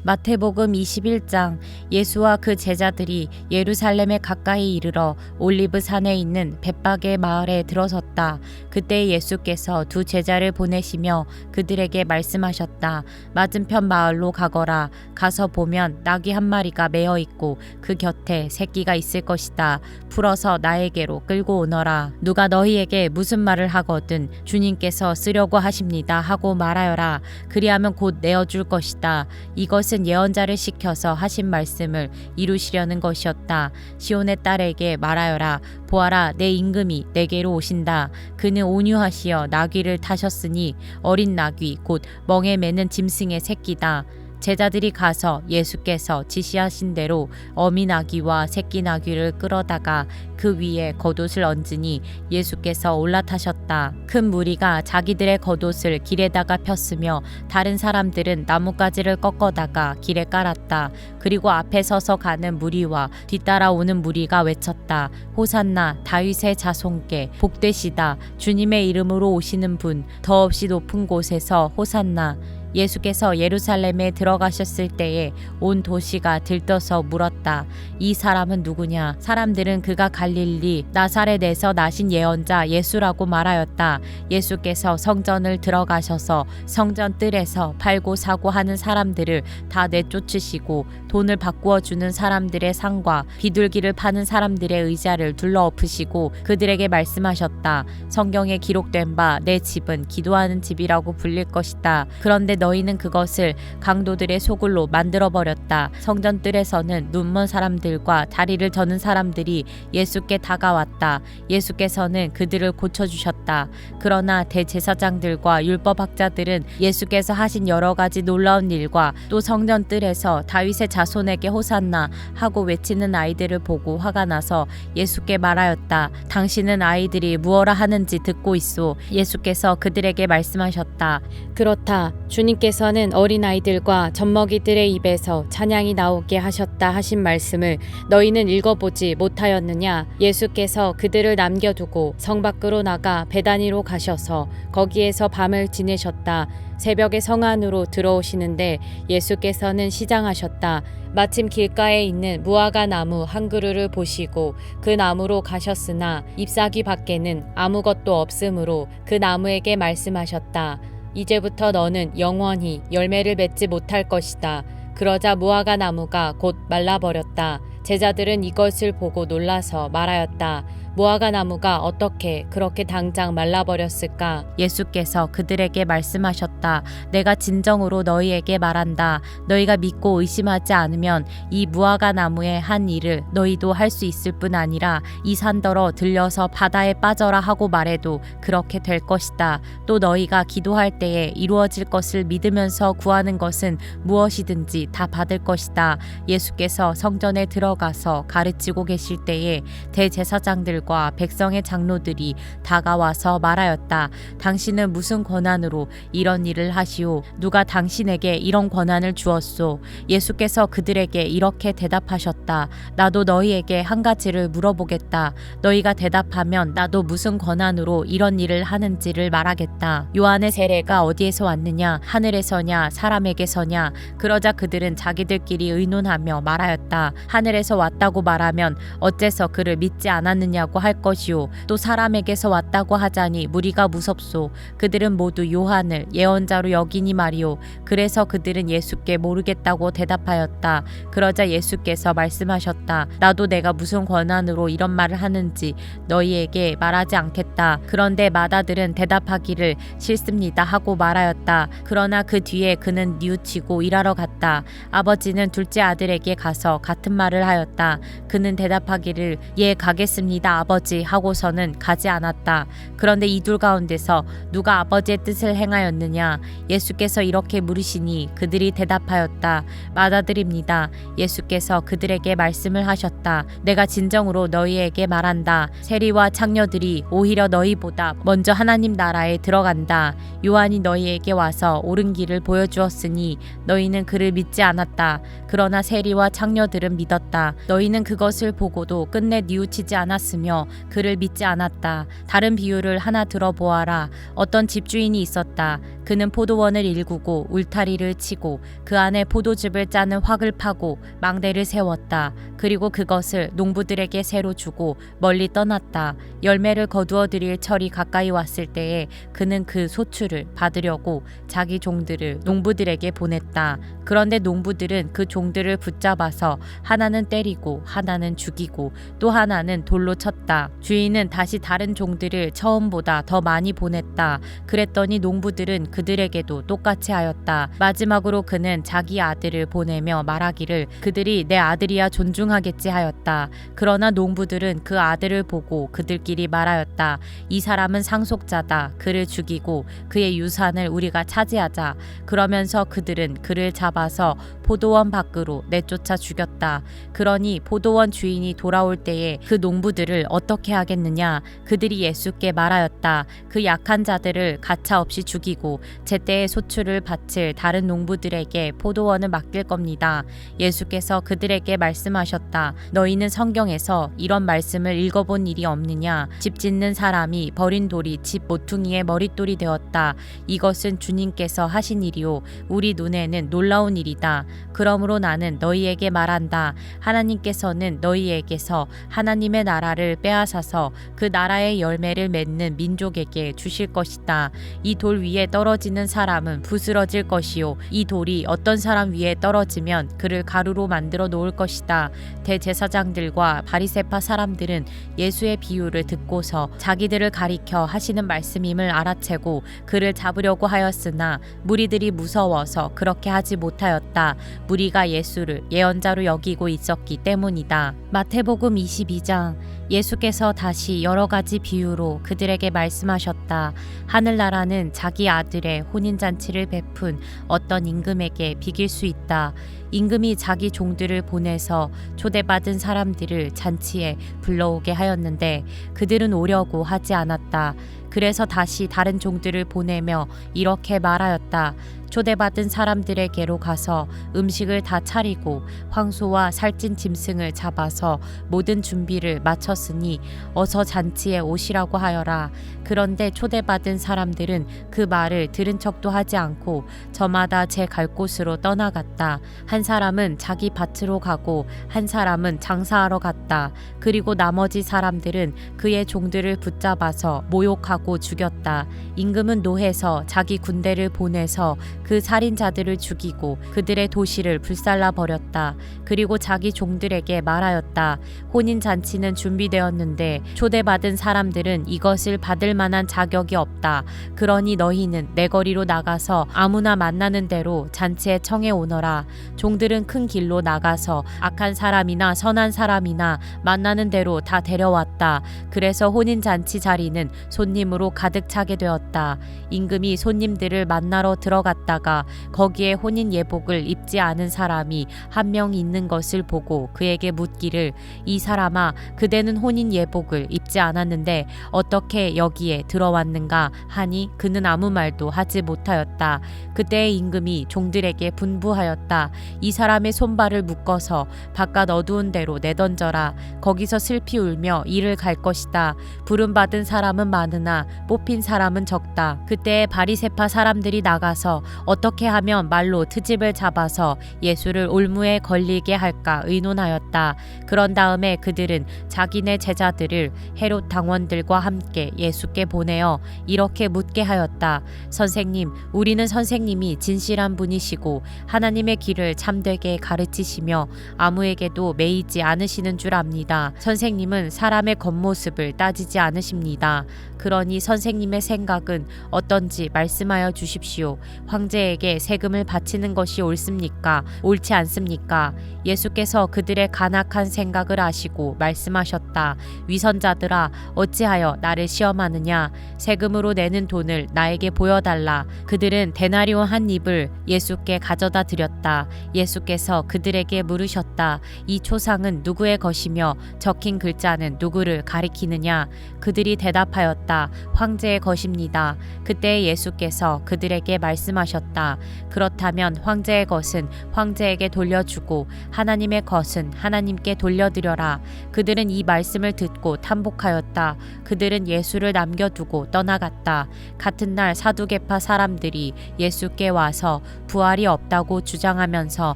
마태복음 21장. 예수와 그 제자들이 예루살렘에 가까이 이르러 올리브 산에 있는 벳박의 마을에 들어섰다. 그때 예수께서 두 제자를 보내시며 그들에게 말씀하셨다. 맞은편 마을로 가거라. 가서 보면 나귀 한 마리가 매어 있고 그 곁에 새끼가 있을 것이다. 풀어서 나에게로 끌고 오너라. 누가 너희에게 무슨 말을 하거든 주님께서 쓰려고 하십니다 하고 말하여라. 그리하면 곧 내어줄 것이다. 이것은 예언자를 시켜서 하신 말씀을 이루시려는 것이었다. 시온의 딸에게 말하여라. 보아라, 내 임금이 내게로 오신다. 그는 온유하시어 나귀를 타셨으니 어린 나귀 곧 멍에 매는 짐승의 새끼다. 제자들이 가서 예수께서 지시하신 대로 어미 나귀와 새끼 나귀를 끌어다가 그 위에 겉옷을 얹으니 예수께서 올라타셨다. 큰 무리가 자기들의 겉옷을 길에다가 폈으며 다른 사람들은 나뭇가지를 꺾어다가 길에 깔았다. 그리고 앞에 서서 가는 무리와 뒤따라오는 무리가 외쳤다. 호산나 다윗의 자손께 복되시다. 주님의 이름으로 오시는 분 더없이 높은 곳에서 호산나. 예수께서 예루살렘에 들어가셨을 때에 온 도시가 들떠서 물었다. 이 사람은 누구냐? 사람들은 그가 갈릴리 나사렛에서 나신 예언자 예수라고 말하였다. 예수께서 성전을 들어가셔서 성전 뜰에서 팔고 사고 하는 사람들을 다 내쫓으시고 돈을 바꾸어 주는 사람들의 상과 비둘기를 파는 사람들의 의자를 둘러엎으시고 그들에게 말씀하셨다. 성경에 기록된 바 내 집은 기도하는 집이라고 불릴 것이다. 그런데 너희는 그것을 강도들의 소굴로 만들어버렸다. 성전 뜰에서는 눈먼 사람들과 다리를 저는 사람들이 예수께 다가왔다. 예수께서는 그들을 고쳐주셨다. 그러나 대제사장들과 율법학자들은 예수께서 하신 여러 가지 놀라운 일과 또 성전 뜰에서 다윗의 자손에게 호산나 하고 외치는 아이들을 보고 화가 나서 예수께 말하였다. 당신은 아이들이 무엇라 하는지 듣고 있소. 예수께서 그들에게 말씀하셨다. 그렇다. 주님께서는 어린아이들과 젖먹이들의 입에서 찬양이 나오게 하셨다 하신 말씀을 너희는 읽어보지 못하였느냐? 예수께서 그들을 남겨두고 성 밖으로 나가 베다니로 가셔서 거기에서 밤을 지내셨다. 새벽에 성 안으로 들어오시는데 예수께서는 시장하셨다. 마침 길가에 있는 무화과 나무 한 그루를 보시고 그 나무로 가셨으나 잎사귀 밖에는 아무것도 없으므로 그 나무에게 말씀하셨다. 이제부터 너는 영원히 열매를 맺지 못할 것이다. 그러자 무화과 나무가 곧 말라버렸다. 제자들은 이것을 보고 놀라서 말하였다. 무화과 나무가 어떻게 그렇게 당장 말라버렸을까? 예수께서 그들에게 말씀하셨다. 내가 진정으로 너희에게 말한다. 너희가 믿고 의심하지 않으면 이 무화과 나무의 한 일을 너희도 할 수 있을 뿐 아니라 이 산더러 들려서 바다에 빠져라 하고 말해도 그렇게 될 것이다. 또 너희가 기도할 때에 이루어질 것을 믿으면서 구하는 것은 무엇이든지 다 받을 것이다. 예수께서 성전에 들어가서 가르치고 계실 때에 대제사장들과 백성의 장로들이 다가와서 말하였다. 당신은 무슨 권한으로 이런 일을 하시오? 누가 당신에게 이런 권한을 주었소? 예수께서 그들에게 이렇게 대답하셨다. 나도 너희에게 한 가지를 물어보겠다. 너희가 대답하면 나도 무슨 권한으로 이런 일을 하는지를 말하겠다. 요한의 세례가 어디에서 왔느냐? 하늘에서냐? 사람에게서냐? 그러자 그들은 자기들끼리 의논하며 말하였다. 하늘에서 왔다고 말하면 어째서 그를 믿지 않았느냐고 할 것이요. 또 사람에게서 왔다고 하자니 무리가 무섭소. 그들은 모두 요한을 예언자로 여기니 말이요. 그래서 그들은 예수께 모르겠다고 대답하였다. 그러자 예수께서 말씀하셨다. 나도 내가 무슨 권한으로 이런 말을 하는지 너희에게 말하지 않겠다. 그런데 마다들은 대답하기를 싫습니다 하고 말하였다. 그러나 그 뒤에 그는 뉘우치고 일하러 갔다. 아버지는 둘째 아들에게 가서 같은 말을 하였다. 그는 대답하기를 예 가겠습니다 아버지 하고서는 가지 않았다. 그런데 이 둘 가운데서 누가 아버지의 뜻을 행하였느냐? 예수께서 이렇게 물으시니 그들이 대답하였다. 마다들입니다. 예수께서 그들에게 말씀을 하셨다. 내가 진정으로 너희에게 말한다. 세리와 창녀들이 오히려 너희보다 먼저 하나님 나라에 들어간다. 요한이 너희에게 와서 옳은 길을 보여주었으니 너희는 그를 믿지 않았다. 그러나 세리와 창녀들은 믿었다. 너희는 그것을 보고도 끝내 뉘우치지 않았으며 여기며 그를 믿지 않았다. 다른 비유를 하나 들어보아라. 어떤 집주인이 있었다. 그는 포도원을 일구고 울타리를 치고 그 안에 포도즙을 짜는 확을 파고 망대를 세웠다. 그리고 그것을 농부들에게 새로 주고 멀리 떠났다. 열매를 거두어 드릴 철이 가까이 왔을 때에 그는 그 소출을 받으려고 자기 종들을 농부들에게 보냈다. 그런데 농부들은 그 종들을 붙잡아서 하나는 때리고 하나는 죽이고 또 하나는 돌로 쳤다. 주인은 다시 다른 종들을 처음보다 더 많이 보냈다. 그랬더니 농부들은 그들에게도 똑같이 하였다. 마지막으로 그는 자기 아들을 보내며 말하기를 그들이 내 아들이야 존중하겠지 하였다. 그러나 농부들은 그 아들을 보고 그들끼리 말하였다. 이 사람은 상속자다. 그를 죽이고 그의 유산을 우리가 차지하자. 그러면서 그들은 그를 잡아서 포도원 밖으로 내쫓아 죽였다. 그러니 포도원 주인이 돌아올 때에 그 농부들을 어떻게 하겠느냐? 그들이 예수께 말하였다. 그 약한 자들을 가차없이 죽이고 제때의 소출을 바칠 다른 농부들에게 포도원을 맡길 겁니다. 예수께서 그들에게 말씀하셨다. 너희는 성경에서 이런 말씀을 읽어본 일이 없느냐? 집 짓는 사람이 버린 돌이 집 모퉁이의 머릿돌이 되었다. 이것은 주님께서 하신 일이요 우리 눈에는 놀라운 일이다. 그러므로 나는 너희에게 말한다. 하나님께서는 너희에게서 하나님의 나라를 빼앗아서 그 나라의 열매를 맺는 민족에게 주실 것이다. 이 돌 위에 떨어지는 사람은 부스러질 것이요 이 돌이 어떤 사람 위에 떨어지면 그를 가루로 만들어 놓을 것이다. 대제사장들과 바리새파 사람들은 예수의 비유를 듣고서 자기들을 가리켜 하시는 말씀임을 알아채고 그를 잡으려고 하였으나 무리들이 무서워서 그렇게 하지 못하였다. 무리가 예수를 예언자로 여기고 있었기 때문이다. 마태복음 22장. 예수께서 다시 여러 가지 비유로 그들에게 말씀하셨다. 하늘나라는 자기 아들의 혼인잔치를 베푼 어떤 임금에게 비길 수 있다. 임금이 자기 종들을 보내서 초대받은 사람들을 잔치에 불러오게 하였는데 그들은 오려고 하지 않았다. 그래서 다시 다른 종들을 보내며 이렇게 말하였다. 초대받은 사람들에게로 가서 음식을 다 차리고 황소와 살찐 짐승을 잡아서 모든 준비를 마쳤으니 어서 잔치에 오시라고 하여라. 그런데 초대받은 사람들은 그 말을 들은 척도 하지 않고 저마다 제 갈 곳으로 떠나갔다. 한 사람은 자기 밭으로 가고 한 사람은 장사하러 갔다. 그리고 나머지 사람들은 그의 종들을 붙잡아서 모욕하고 죽였다. 임금은 노해서 자기 군대를 보내서 그 살인자들을 죽이고 그들의 도시를 불살라 버렸다. 그리고 자기 종들에게 말하였다. 혼인잔치는 준비되었는데 초대받은 사람들은 이것을 받을 만한 자격이 없다. 그러니 너희는 내 거리로 나가서 아무나 만나는 대로 잔치에 청해 오너라. 종들은 큰 길로 나가서 악한 사람이나 선한 사람이나 만나는 대로 다 데려왔다. 그래서 혼인잔치 자리는 손님으로 가득 차게 되었다. 임금이 손님들을 만나러 들어갔다가 거기에 혼인 예복을 입지 않은 사람이 한 명 있는 것을 보고 그에게 묻기를 이 사람아 그대는 혼인 예복을 입지 않았는데 어떻게 여기에 들어왔는가 하니 그는 아무 말도 하지 못하였다. 그때 임금이 종들에게 분부하였다. 이 사람의 손발을 묶어서 바깥 어두운 데로 내던져라. 거기서 슬피 울며 이를 갈 것이다. 부름받은 사람은 많으나 뽑힌 사람은 적다. 그때 바리새파 사람들이 나가서 어떻게 하면 말로 트집을 잡아서 예수를 올무에 걸리게 할까 의논하였다. 그런 다음에 그들은 자기네 제자들을 헤롯 당원들과 함께 예수께 보내어 이렇게 묻게 하였다. 선생님, 우리는 선생님이 진실한 분이시고 하나님의 길을 참되게 가르치시며 아무에게도 매이지 않으시는 줄 압니다. 선생님은 사람의 겉모습을 따지지 않으십니다. 그러니 선생님의 생각은 어떤지 말씀하여 주십시오. 황제에게 세금을 바치는 것이 옳습니까? 옳지 않습니까? 예수께서 그들의 간악한 생각을 아시고 말씀하셨다. 위선자들아, 어찌하여 나를 시험하느냐? 세금으로 내는 돈을 나에게 보여달라. 그들은 데나리온 한 입을 예수께 가져다 드렸다. 예수께서 그들에게 물으셨다. 이 초상은 누구의 것이며 적힌 글자는 누구를 가리키느냐? 그들이 대답하였다. 황제의 것입니다. 그때 예수께서 그들에게 말씀하셨다. 그렇다면 황제의 것은 황제에게 돌려주고 하나님의 것은 하나님께 돌려드려라. 그들은 이 말씀을 듣고 탄복하였다. 그들은 예수를 남겨두고 떠나갔다. 같은 날 사두개파 사람들이 예수께 와서 부활이 없다고 주장하면서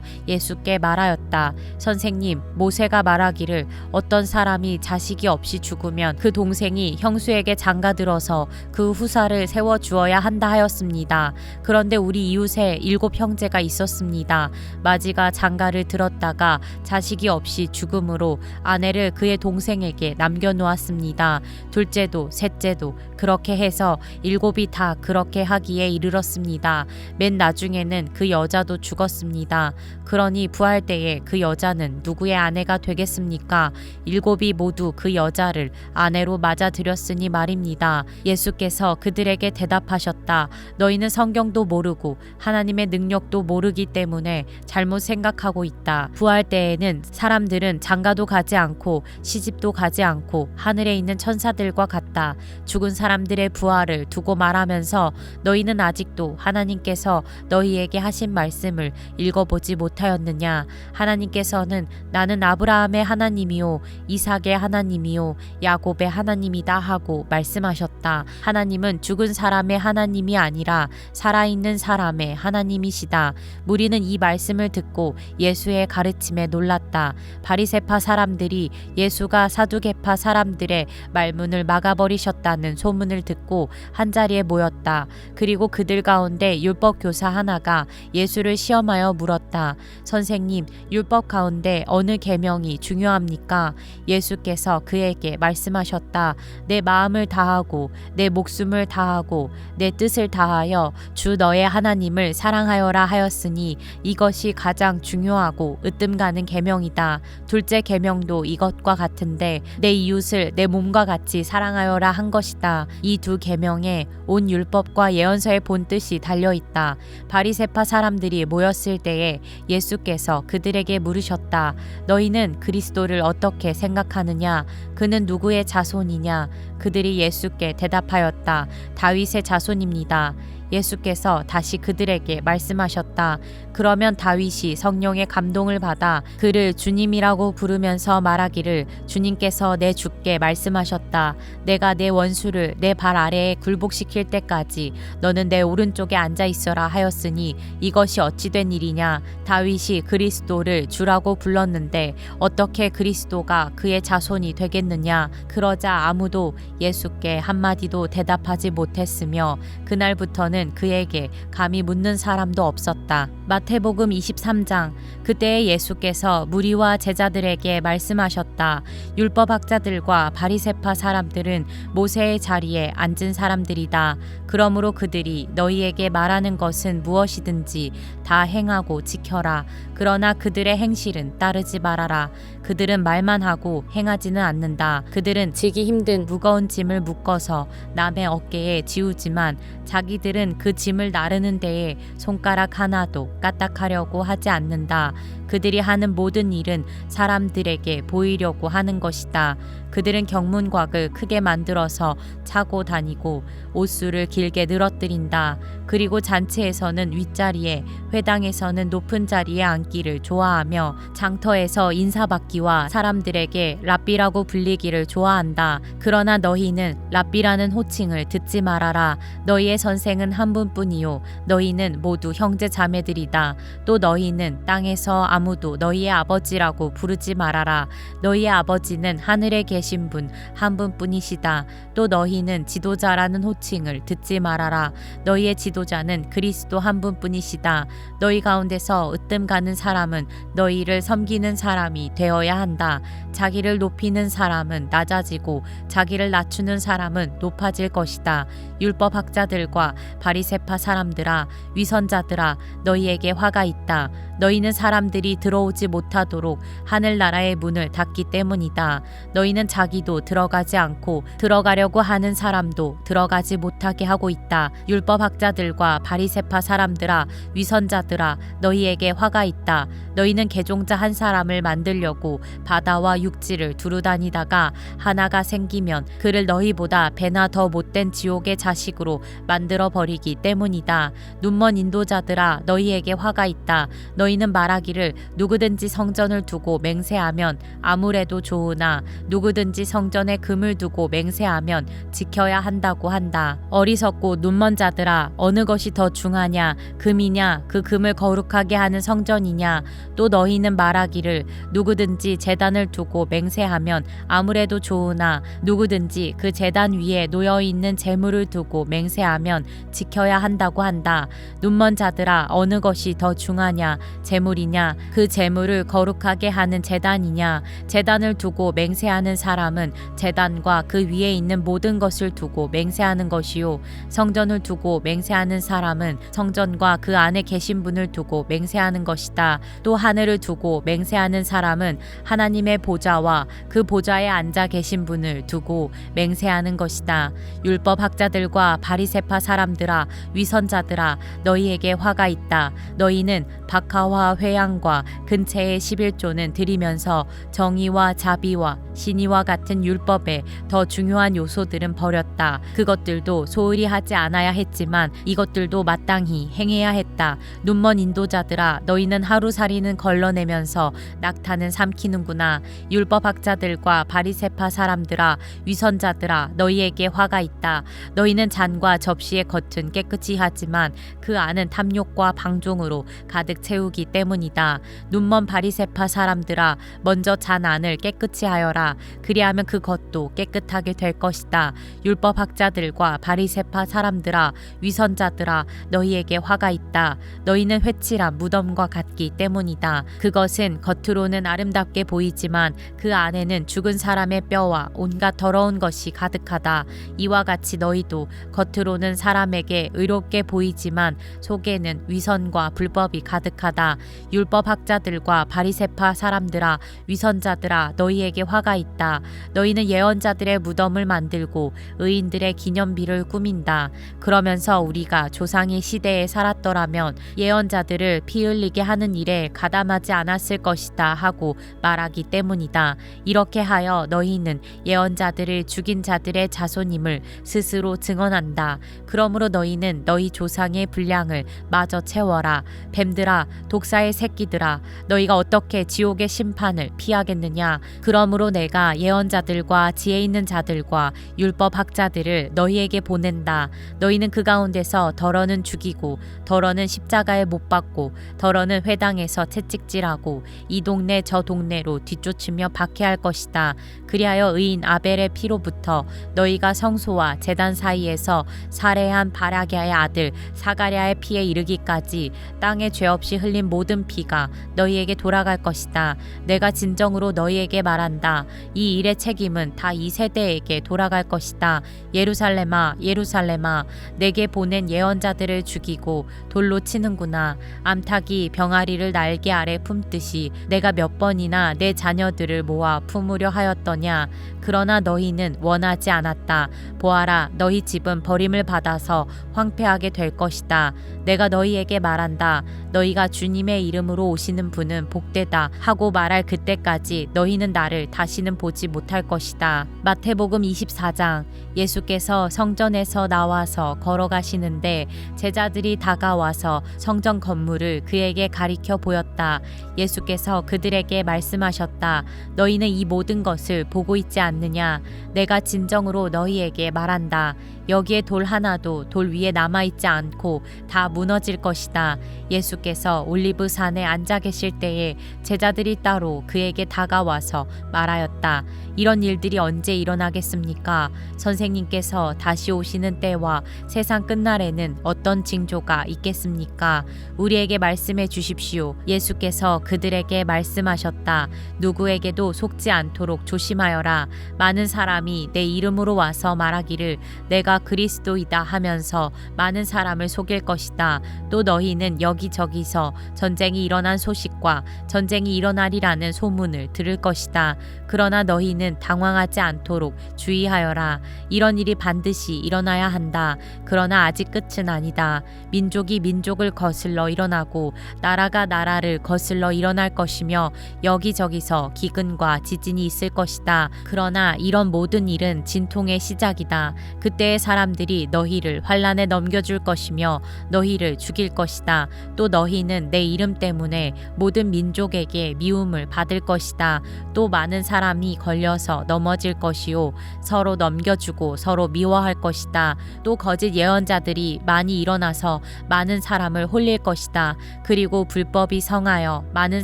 예수께 말하였다. 선생님, 모세가 말하기를 어떤 사람이 자식이 없이 죽으면 그 동생이 형수에게 장가들어서 그 후사를 세워 주어야 한다 하였습니다. 그런데 우리 이웃에 7 형제가 있었습니다. 마지가 장가를 들었다가 자식이 없이 죽음으로 아내를 그의 동생에게 남겨놓았습니다. 둘째도 셋째도 그렇게 해서 7이 다 그렇게 하기에 이르렀습니다. 맨 나중에는 그 여자도 죽었습니다. 그러니 부활 때에 그 여자는 누구의 아내가 되겠습니까? 7이 모두 그 여자를 아내로 맞아들였으니 말입니다. 예수께서 그들에게 대답하셨다. 너희는 성경도 모르고 하나님의 능력도 모르기 때문에 잘못 생각하고 있다. 부활 때에는 사람들은 장가도 가지 않고 시집도 가지 않고 하늘에 있는 천사들과 같다. 죽은 사람들의 부활을 두고 말하면서 너희는 아직도 하나님께서 너희에게 하신 말씀을 읽어보지 못하였느냐? 하나님께서는 나는 아브라함의 하나님이요 이삭의 하나님이요 야곱의 하나님이다 하고 말씀하셨다. 하나님은 죽은 사람의 하나님이 아니라 살아있는 사람의 하나님이시다. 무리는 이 말씀을 듣고 예수의 가르침에 놀랐다. 바리새파 사람들이 예수가 사두개파 사람들의 말문을 막아버리셨다는 소문을 듣고 한자리에 모였다. 그리고 그들 가운데 율법 교사 하나가 예수를 시험하여 물었다. 선생님, 율법 가운데 어느 계명이 중요합니까? 예수께서 그에게 말씀하셨다. 내 마음을 다하고 내 목숨을 다하고 내 뜻을 다하여 주 너의 하나님을 사랑하여라 하였으니 이것이 가장 중요하고 으뜸 가는 계명이다. 둘째 계명도 이것과 같은데 내 이웃을 내 몸과 같이 사랑하여라 한 것이다. 이 두 계명에 온 율법과 예언서의 본 뜻이 달려 있다. 바리새파 사람들이 모였을 때에 예수께서 그들에게 물으셨다. 너희는 그리스도를 어떻게 생각하느냐? 그는 누구의 자손이냐? 그들이 예수께 대답하였다. 다윗의 자손입니다. 예수께서 다시 그들에게 말씀하셨다. 그러면 다윗이 성령의 감동을 받아 그를 주님이라고 부르면서 말하기를 주님께서 내 주께 말씀하셨다. 내가 내 원수를 내 발 아래에 굴복시킬 때까지 너는 내 오른쪽에 앉아 있어라 하였으니 이것이 어찌 된 일이냐? 다윗이 그리스도를 주라고 불렀는데 어떻게 그리스도가 그의 자손이 되겠느냐? 그러자 아무도 예수께 한마디도 대답하지 못했으며 그날부터는 그에게 감히 묻는 사람도 없었다. 마태복음 23장. 그때 예수께서 무리와 제자들에게 말씀하셨다. 율법학자들과 바리새파 사람들은 모세의 자리에 앉은 사람들이다. 그러므로 그들이 너희에게 말하는 것은 무엇이든지 다 행하고 지켜라. 그러나 그들의 행실은 따르지 말아라. 그들은 말만 하고 행하지는 않는다. 그들은 지기 힘든 무거운 짐을 묶어서 남의 어깨에 지우지만 자기들은 그 짐을 나르는 데에 손가락 하나도 까딱하려고 하지 않는다. 그들이 하는 모든 일은 사람들에게 보이려고 하는 것이다. 그들은 경문곽을 크게 만들어서 차고 다니고 옷수를 길게 늘어뜨린다. 그리고 잔치에서는 윗자리에, 회당에서는 높은 자리에 앉기를 좋아하며 장터에서 인사받기와 사람들에게 랍비라고 불리기를 좋아한다. 그러나 너희는 랍비라는 호칭을 듣지 말아라. 너희의 선생은 한 분뿐이요 너희는 모두 형제 자매들이다. 또 너희는 땅에서 아무도 너희의 아버지라고 부르지 말아라. 너희의 아버지는 하늘에 계신 분 한 분뿐이시다. 또 너희는 지도자라는 호칭을 듣지 말아라. 너희의 지도자는 그리스도 한 분뿐이시다. 너희 가운데서 으뜸 가는 사람은 너희를 섬기는 사람이 되어야 한다. 자기를 높이는 사람은 낮아지고 자기를 낮추는 사람은 높아질 것이다. 율법학자들과 바리새파 사람들아, 위선자들아, 너희에게 화가 있다. 너희는 사람들이 사람들이 들어오지 못하도록 하늘나라의 문을 닫기 때문이다. 너희는 자기도 들어가지 않고 들어가려고 하는 사람도 들어가지 못하게 하고 있다. 율법학자들과 바리새파 사람들아, 위선자들아, 너희에게 화가 있다. 너희는 개종자 한 사람을 만들려고 바다와 육지를 두루 다니다가 하나가 생기면 그를 너희보다 배나 더 못된 지옥의 자식으로 만들어 버리기 때문이다. 눈먼 인도자들아, 너희에게 화가 있다. 너희는 말하기를 누구든지 성전을 두고 맹세하면 아무래도 좋으나 누구든지 성전에 금을 두고 맹세하면 지켜야 한다고 한다. 어리석고 눈먼 자들아, 어느 것이 더 중하냐? 금이냐? 그 금을 거룩하게 하는 성전이냐? 또 너희는 말하기를 누구든지 제단을 두고 맹세하면 아무래도 좋으나 누구든지 그 제단 위에 놓여 있는 재물을 두고 맹세하면 지켜야 한다고 한다. 눈먼 자들아, 어느 것이 더 중하냐? 재물이냐? 그 재물을 거룩하게 하는 제단이냐? 제단을 두고 맹세하는 사람은 제단과 그 위에 있는 모든 것을 두고 맹세하는 것이요, 성전을 두고 맹세하는 사람은 성전과 그 안에 계신 분을 두고 맹세하는 것이다. 또 하늘을 두고 맹세하는 사람은 하나님의 보좌와 그 보좌에 앉아 계신 분을 두고 맹세하는 것이다. 율법학자들과 바리새파 사람들아, 위선자들아, 너희에게 화가 있다. 너희는 박하와 회양과 근체의 11조는 드리면서 정의와 자비와 신의와 같은 율법에 더 중요한 요소들은 버렸다. 그것들도 소홀히 하지 않아야 했지만 이것들도 마땅히 행해야 했다. 눈먼 인도자들아, 너희는 하루살이는 걸러내면서 낙타는 삼키는구나. 율법학자들과 바리새파 사람들아, 위선자들아, 너희에게 화가 있다. 너희는 잔과 접시의 겉은 깨끗이 하지만 그 안은 탐욕과 방종으로 가득 채우기 때문이다. 눈먼 바리새파 사람들아, 먼저 잔 안을 깨끗이 하여라. 그리하면 그 겉도 깨끗하게 될 것이다. 율법학자들과 바리새파 사람들아, 위선자들아, 너희에게 화가 있다. 너희는 회칠한 무덤과 같기 때문이다. 그것은 겉으로는 아름답게 보이지만 그 안에는 죽은 사람의 뼈와 온갖 더러운 것이 가득하다. 이와 같이 너희도 겉으로는 사람에게 의롭게 보이지만 속에는 위선과 불법이 가득하다. 율법학자들과 바리새파 사람들아, 위선자들아, 너희에게 화가 있다. 너희는 예언자들의 무덤을 만들고 의인들의 기념비를 꾸민다. 그러면서 우리가 조상의 시대에 살았더라면 예언자들을 피 흘리게 하는 일에 가담하지 않았을 것이다 하고 말하기 때문이다. 이렇게 하여 너희는 예언자들을 죽인 자들의 자손임을 스스로 증언한다. 그러므로 너희는 너희 조상의 분량을 마저 채워라. 뱀들아, 독사의 새끼들아, 너희가 어떻게 지옥의 심판을 피하겠느냐? 그러므로 내가 예언자들과 지혜 있는 자들과 율법학자들을 너희에게 보낸다. 너희는 그 가운데서 더러는 죽이고 더러는 십자가에 못 박고 더러는 회당에서 채찍질하고 이 동네 저 동네로 뒤쫓으며 박해할 것이다. 그리하여 의인 아벨의 피로부터 너희가 성소와 제단 사이에서 살해한 바라기아의 아들 사가랴의 피에 이르기까지 땅에 죄 없이 흘린 모든 피가 너희에게 돌아갈 것이다. 내가 진정으로 너희에게 말한다. 이 일의 책임은 다 이 세대에게 돌아갈 것이다. 예루살렘아, 예루살렘아, 내게 보낸 예언자들을 죽이고 돌로 치는구나. 암탉이 병아리를 날개 아래 품듯이 내가 몇 번이나 내 자녀들을 모아 품으려 하였더냐. 그러나 너희는 원하지 않았다. 보아라, 너희 집은 버림을 받아서 황폐하게 될 것이다. 내가 너희에게 말한다. 너희가 주님의 이름으로 오시는 분은 복되다 하고 말할 그때까지 너희는 나를 다시는 보지 못할 것이다. 마태복음 24장. 예수께서 성전에서 나와서 걸어가시는데 제자들이 다가와서 성전 건물을 그에게 가리켜 보였다. 예수께서 그들에게 말씀하셨다. 너희는 이 모든 것을 보고 있지 않느냐? 내가 진정으로 너희에게 말한다. 여기에 돌 하나도 돌 위에 남아있지 않고 다 무너질 것이다. 예수께서 올리브 산에 앉아 계실 때에 제자들이 따로 그에게 다가와서 말하였다. 이런 일들이 언제 일어나겠습니까? 선생님께서 다시 오시는 때와 세상 끝날에는 어떤 징조가 있겠습니까? 우리에게 말씀해 주십시오. 예수께서 그들에게 말씀하셨다. 누구에게도 속지 않도록 조심하여라. 많은 사람이 내 이름으로 와서 말하기를 내가 그리스도이다 하면서 많은 사람을 속일 것이다. 또 너희는 여기저기 여기저기서 전쟁이 일어난 소식과 전쟁이 일어나리라는 소문을 들을 것이다. 그러나 너희는 당황하지 않도록 주의하여라. 이런 일이 반드시 일어나야 한다. 그러나 아직 끝은 아니다. 민족이 민족을 거슬러 일어나고 나라가 나라를 거슬러 일어날 것이며 여기저기서 기근과 지진이 있을 것이다. 그러나 이런 모든 일은 진통의 시작이다. 그때의 사람들이 너희를 환난에 넘겨줄 것이며 너희를 죽일 것이다. 또 너희는 내 이름 때문에 모든 민족에게 미움을 받을 것이다. 또 많은 사람이 걸려서 넘어질 것이요 서로 넘겨주고 서로 미워할 것이다. 또 거짓 예언자들이 많이 일어나서 많은 사람을 홀릴 것이다. 그리고 불법이 성하여 많은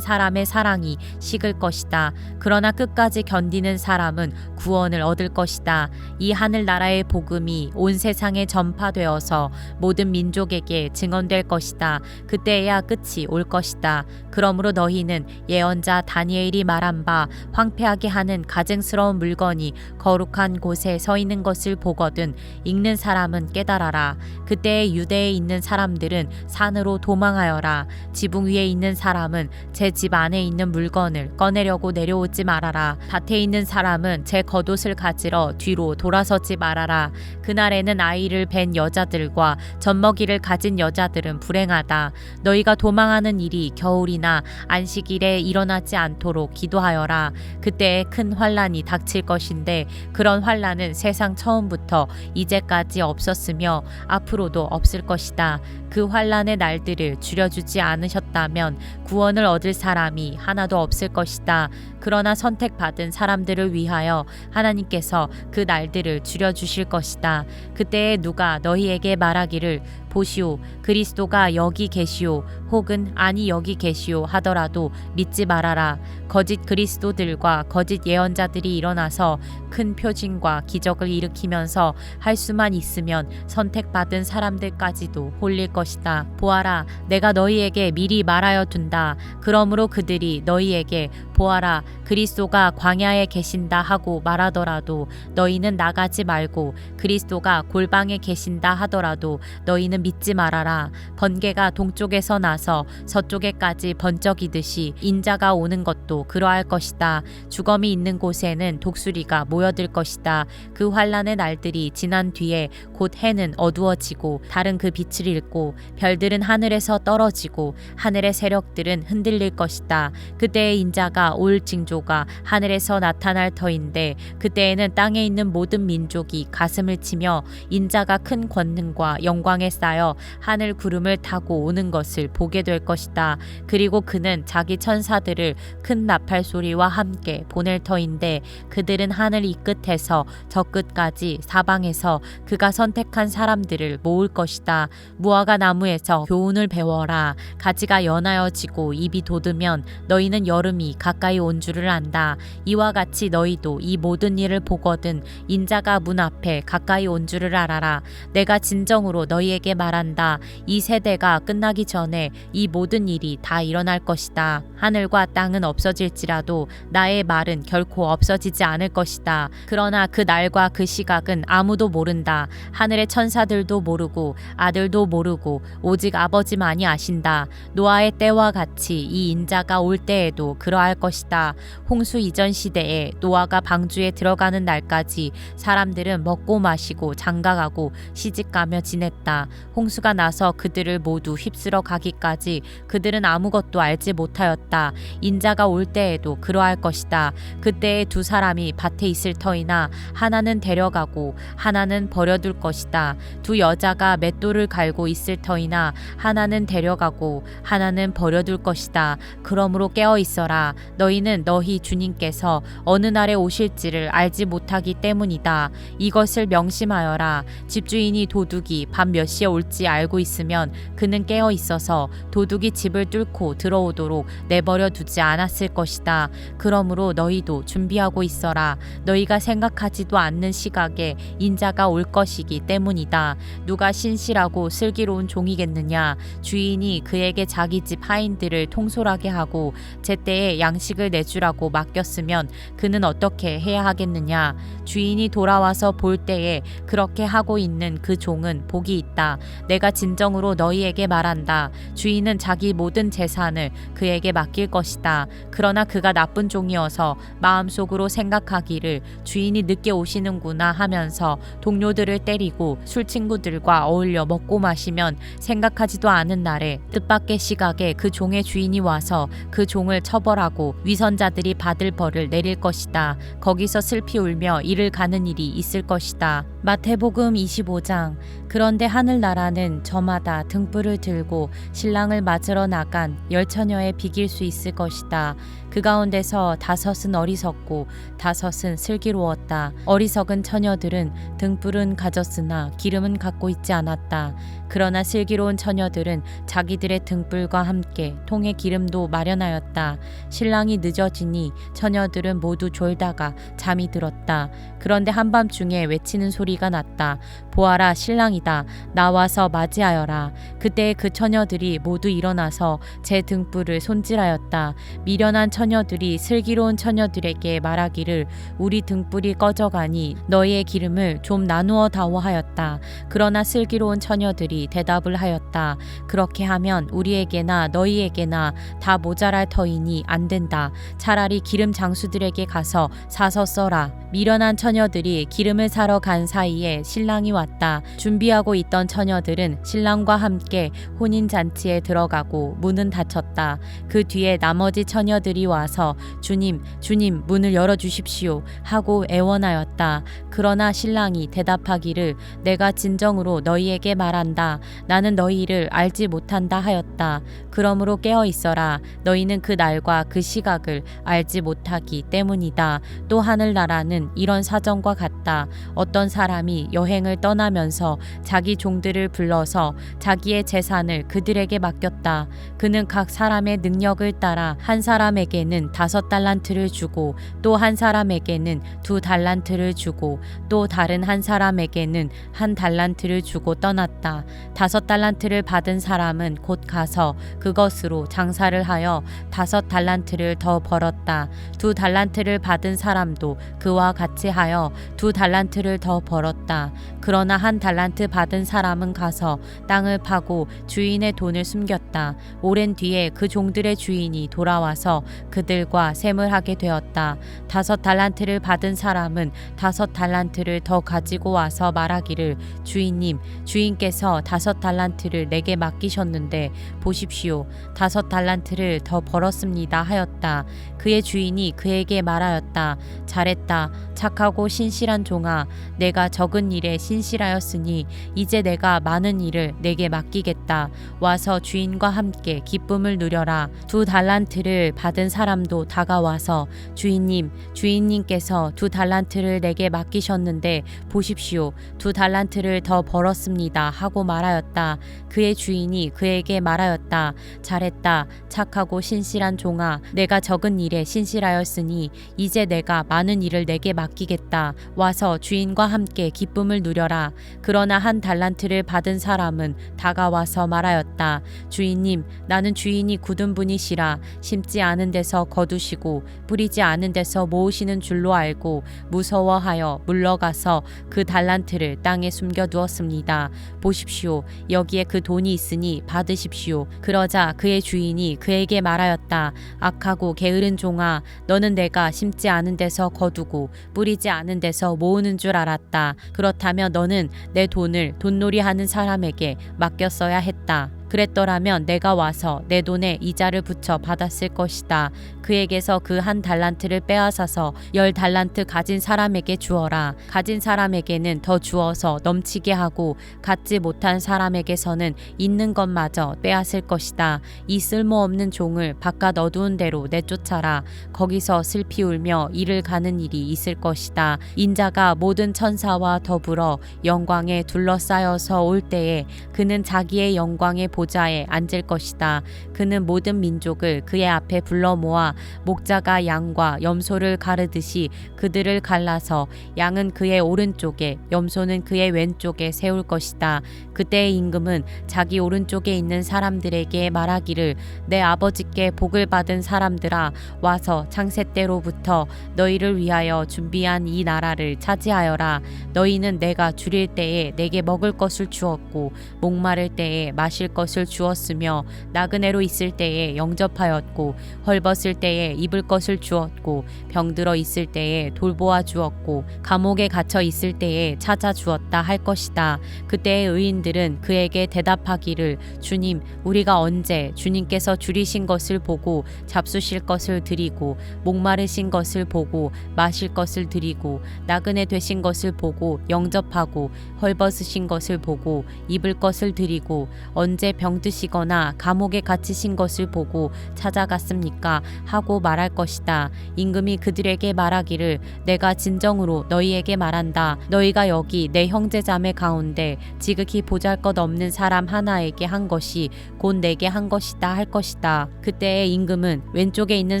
사람의 사랑이 식을 것이다. 그러나 끝까지 견디는 사람은 구원을 얻을 것이다. 이 하늘나라의 복음이 온 세상에 전파되어서 모든 민족에게 증언될 것이다. 그때야 끝이 올 것이다. 그러므로 너희는 예언자 다니엘이 말한 바 황폐하게 하는 가증스러운 물건이 거룩한 곳에 서 있는 것을 보거든 읽는 사람은 깨달아라. 그때에 유대에 있는 사람들은 산으로 도망하여라. 지붕 위에 있는 사람은 제 집 안에 있는 물건을 꺼내려고 내려오지 말아라. 밭에 있는 사람은 제 겉옷을 가지러 뒤로 돌아서지 말아라. 그날에는 아이를 뵌 여자들과 젖먹이를 가진 여자들은 불행하다. 너희가 도망하는 일이 겨울이나 안식일에 일어나지 않도록 기도하여라. 그때에 큰 환난이 닥칠 것인데 그런 환난은 세상 처음부터 이제까지 없었으며 앞으로도 없을 것이다. 그 환난의 날들을 줄여주지 않으셨다면 구원을 얻을 사람이 하나도 없을 것이다. 그러나 선택받은 사람들을 위하여 하나님께서 그 날들을 줄여주실 것이다. 그때에 누가 너희에게 말하기를 보시오 그리스도가 여기 계시오 혹은 아니 여기 계시오 하더라도 믿지 말아라. 거짓 그리스도들과 거짓 예언자들이 일어나서 큰 표징과 기적을 일으키면서 할 수만 있으면 선택받은 사람들까지도 홀릴 것이다. 보아라 내가 너희에게 미리 말하여 둔다. 그러므로 그들이 너희에게 보아라 그리스도가 광야에 계신다 하고 말하더라도 너희는 나가지 말고 그리스도가 골방에 계신다 하더라도 너희는 믿지 말아라. 번개가 동쪽에서 나서 서쪽에까지 번쩍이듯이 인자가 오는 것도 그러할 것이다. 주검이 있는 곳에는 독수리가 모여들 것이다. 그 환난의 날들이 지난 뒤에 곧 해는 어두워지고 달은 그 빛을 잃고 별들은 하늘에서 떨어지고 하늘의 세력들은 흔들릴 것이다. 그때의 인자가 올 징조가 하늘에서 나타날 터인데 그때에는 땅에 있는 모든 민족이 가슴을 치며 인자가 큰 권능과 영광에 쌓여 하늘 구름을 타고 오는 것을 보게 될 것이다. 그리고 그는 자기 천사들을 큰 나팔 소리와 함께 보낼 터인데 그들은 하늘 이 끝에서 저 끝까지 사방에서 그가 선택한 사람들을 모을 것이다. 무화과 나무에서 교훈을 배워라. 가지가 연하여지고 잎이 돋으면 너희는 여름이 가까이 온 줄을 안다. 이와 같이 너희도 이 모든 일을 보거든 인자가 문 앞에 가까이 온 줄을 알아라. 내가 진정으로 너희에게 말한다. 이 세대가 끝나기 전에 이 모든 일이 다 일어날 것이다. 하늘과 땅은 없어질지라도 나의 말은 결코 없어지지 않을 것이다. 그러나 그 날과 그 시각은 아무도 모른다. 하늘의 천사들도 모르고 아들도 모르고 오직 아버지만이 아신다. 노아의 때와 같이 이 인자가 올 때에도 그러할 것이다. 홍수 이전 시대에 노아가 방주에 들어가는 날까지 사람들은 먹고 마시고 장가가고 시집가며 지냈다. 홍수가 나서 그들을 모두 휩쓸어 가기까지 그들은 아무것도 알지 못하였다. 인자가 올 때에도 그러할 것이다. 그때에 두 사람이 밭에 있을 터이나 하나는 데려가고 하나는 버려둘 것이다. 두 여자가 맷돌을 갈고 있을 터이나 하나는 데려가고 하나는 버려둘 것이다. 그러므로 깨어 있어라. 너희는 너희 주님께서 어느 날에 오실지를 알지 못하기 때문이다. 이것을 명심하여라. 집주인이 도둑이 밤 몇 시에 올지 알고 있으면 그는 깨어 있어서 도둑이 집을 뚫고 들어오도록 내버려 두지 않았을 것이다. 그러므로 너희도 준비하고 있어라. 너희가 생각하지도 않는 시각에 인자가 올 것이기 때문이다. 누가 신실하고 슬기로운 종이겠느냐. 주인이 그에게 자기 집 하인들을 통솔하게 하고 제때에 양식 양식을 내주라고 맡겼으면 그는 어떻게 해야 하겠느냐. 주인이 돌아와서 볼 때에 그렇게 하고 있는 그 종은 복이 있다. 내가 진정으로 너희에게 말한다. 주인은 자기 모든 재산을 그에게 맡길 것이다. 그러나 그가 나쁜 종이어서 마음속으로 생각하기를 주인이 늦게 오시는구나 하면서 동료들을 때리고 술 친구들과 어울려 먹고 마시면 생각하지도 않은 날에 뜻밖의 시각에 그 종의 주인이 와서 그 종을 처벌하고 위선자들이 받을 벌을 내릴 것이다. 거기서 슬피 울며 이를 가는 일이 있을 것이다. 마태복음 25장. 그런데 하늘나라는 저마다 등불을 들고 신랑을 맞으러 나간 10처녀에 비길 수 있을 것이다. 그 가운데서 5은 어리석고 5은 슬기로웠다. 어리석은 처녀들은 등불은 가졌으나 기름은 갖고 있지 않았다. 그러나 슬기로운 처녀들은 자기들의 등불과 함께 통에 기름도 마련하였다. 신랑이 늦어지니 처녀들은 모두 졸다가 잠이 들었다. 그런데 한밤중에 외치는 소리가 났다. 보아라, 신랑이다. 나와서 맞이하여라. 그때 그 처녀들이 모두 일어나서 제 등불을 손질하였다. 미련한 처녀들이 슬기로운 처녀들에게 말하기를 우리 등불이 꺼져가니 너희의 기름을 좀 나누어 다오 하였다. 그러나 슬기로운 처녀들이 대답을 하였다. 그렇게 하면 우리에게나 너희에게나 다 모자랄 터이니 안 된다. 차라리 기름 장수들에게 가서 사서 써라. 미련한 처녀들이 기름을 사러 간 사이에 신랑이 왔다. 준비하고 있던 처녀들은 신랑과 함께 혼인잔치에 들어가고 문은 닫혔다. 그 뒤에 나머지 처녀들이 와서 주님, 주님 문을 열어주십시오 하고 애원하였다. 그러나 신랑이 대답하기를 내가 진정으로 너희에게 말한다. 나는 너희를 알지 못한다 하였다. 그러므로 깨어 있어라. 너희는 그 날과 그 시각을 알지 못하기 때문이다. 또 하늘나라는 이런 사정과 같다. 어떤 사람이 여행을 떠나면서 자기 종들을 불러서 자기의 재산을 그들에게 맡겼다. 그는 각 사람의 능력을 따라 한 사람에게는 5달란트를 주고 또 한 사람에게는 2달란트를 주고 또 다른 한 사람에게는 1달란트를 주고 떠났다. 5달란트를 받은 사람은 곧 가서 그것으로 장사를 하여 5달란트를 더 벌었다. 2달란트를 받은 사람도 그와 같이 하여 2달란트를 더 벌었다. 그러나 1달란트 받은 사람은 가서 땅을 파고 주인의 돈을 숨겼다. 오랜 뒤에 그 종들의 주인이 돌아와서 그들과 셈을 하게 되었다. 5달란트를 받은 사람은 5달란트를 더 가지고 와서 말하기를 주인님, 주인께서 5달란트를 내게 맡기셨는데 보십시오. 5달란트를 더 벌었습니다 하였다. 그의 주인이 그에게 말하였다. 잘했다. 착하고 신실한 종아, 내가 적은 일에 신실하였으니 이제 내가 많은 일을 내게 맡기겠다. 와서 주인과 함께 기쁨을 누려라. 2달란트를 받은 사람도 다가와서 주인님, 주인님께서 2달란트를 내게 맡기셨는데 보십시오. 2달란트를 더 벌었습니다 하고 말하였다. 그의 주인이 그에게 말하였다. 잘했다. 착하고 신실한 종아, 내가 적은 일에 신실하였으니 이제 내가 많은 일을 내게 맡기겠다. 와서 주인과 함께 기쁨을 누려라. 그러나 1달란트를 받은 사람은 다가와서 말하였다. 주인님, 나는 주인이 굳은 분이시라 심지 않은 데서 거두시고 뿌리지 않은 데서 모으시는 줄로 알고 무서워하여 물러가서 그 달란트를 땅에 숨겨두었습니다. 보십시오. 여기에 그 돈이 있으니 받으십시오. 그러자 그의 주인이 그에게 말하였다. 악하고 게으른 종아, 너는 내가 심지 않은 데서 거두고 뿌리지 않은 데서 모으는 줄 알았다. 그렇다면 너는 내 돈을 돈놀이하는 사람에게 맡겼어야 했다. 그랬더라면 내가 와서 내 돈에 이자를 붙여 받았을 것이다. 그에게서 그 1달란트를 빼앗아서 10달란트 가진 사람에게 주어라. 가진 사람에게는 더 주어서 넘치게 하고 갖지 못한 사람에게서는 있는 것마저 빼앗을 것이다. 이 쓸모없는 종을 바깥 어두운 데로 내쫓아라. 거기서 슬피 울며 이를 가는 일이 있을 것이다. 인자가 모든 천사와 더불어 영광에 둘러싸여서 올 때에 그는 자기의 영광에 보좌에 앉을 것이다. 그는 모든 민족을 그의 앞에 불러 모아 목자가 양과 염소를 가르듯이 그들을 갈라서 양은 그의 오른쪽에 염소는 그의 왼쪽에 세울 것이다. 그때의 임금은 자기 오른쪽에 있는 사람들에게 말하기를 내 아버지께 복을 받은 사람들아 와서 창세 때로부터 너희를 위하여 준비한 이 나라를 차지하여라. 너희는 내가 줄일 때에 내게 먹을 것을 주었고 목마를 때에 마실 것을 주었으며 나그네로 있을 때에 영접하였고 헐벗을 때에 입을 것을 주었고 병들어 있을 때에 돌보아 주었고 감옥에 갇혀 있을 때에 찾아 주었다 할 것이다. 그때의 의인들은 그에게 대답하기를 주님 우리가 언제 주님께서 줄이신 것을 보고 잡수실 것을 드리고 목마르신 것을 보고 마실 것을 드리고 나그네 되신 것을 보고 영접하고 헐벗으신 것을 보고 입을 것을 드리고 언제 병드시거나 감옥에 갇히신 것을 보고 찾아갔습니까 하고 말할 것이다. 임금이 그들에게 말하기를 내가 진정으로 너희에게 말한다. 너희가 여기 내 형제자매 가운데 지극히 보잘것없는 사람 하나에게 한 것이 곧 내게 한 것이다 할 것이다. 그때의 임금은 왼쪽에 있는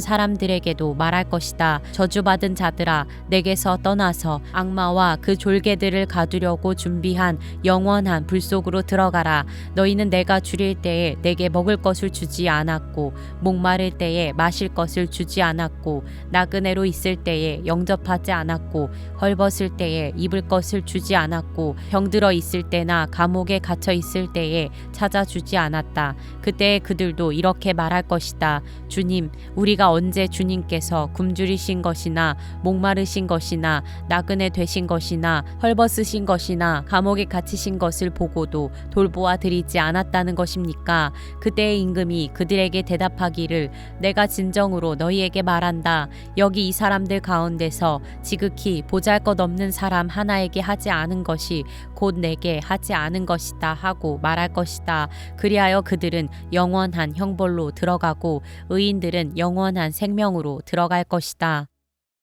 사람들에게도 말할 것이다. 저주받은 자들아 내게서 떠나서 악마와 그 졸개들을 가두려고 준비한 영원한 불 속으로 들어가라. 너희는 내가 줄일 때에 내게 먹을 것을 주지 않았고 목마를 때에 마실 것을 주지 않았고 나그네로 있을 때에 영접하지 않았고 헐벗을 때에 입을 것을 주지 않았고 병들어 있을 때나 감옥에 갇혀 있을 때에 찾아주지 않았다. 그때 그들도 이렇게 말할 것이다. 주님 우리가 언제 주님께서 굶주리신 것이나 목마르신 것이나 나그네 되신 것이나 헐벗으신 것이나 감옥에 갇히신 것을 보고도 돌보아 드리지 않았다는 것입니까? 그때의 임금이 그들에게 대답하기를 내가 진정으로 너희에게 말한다. 여기 이 사람들 가운데서 지극히 보잘것없는 사람 하나에게 하지 않은 것이 곧 내게 하지 않은 것이다 하고 말할 것이다. 그리하여 그들은 영원한 형벌로 들어가고 의인들은 영원한 생명으로 들어갈 것이다.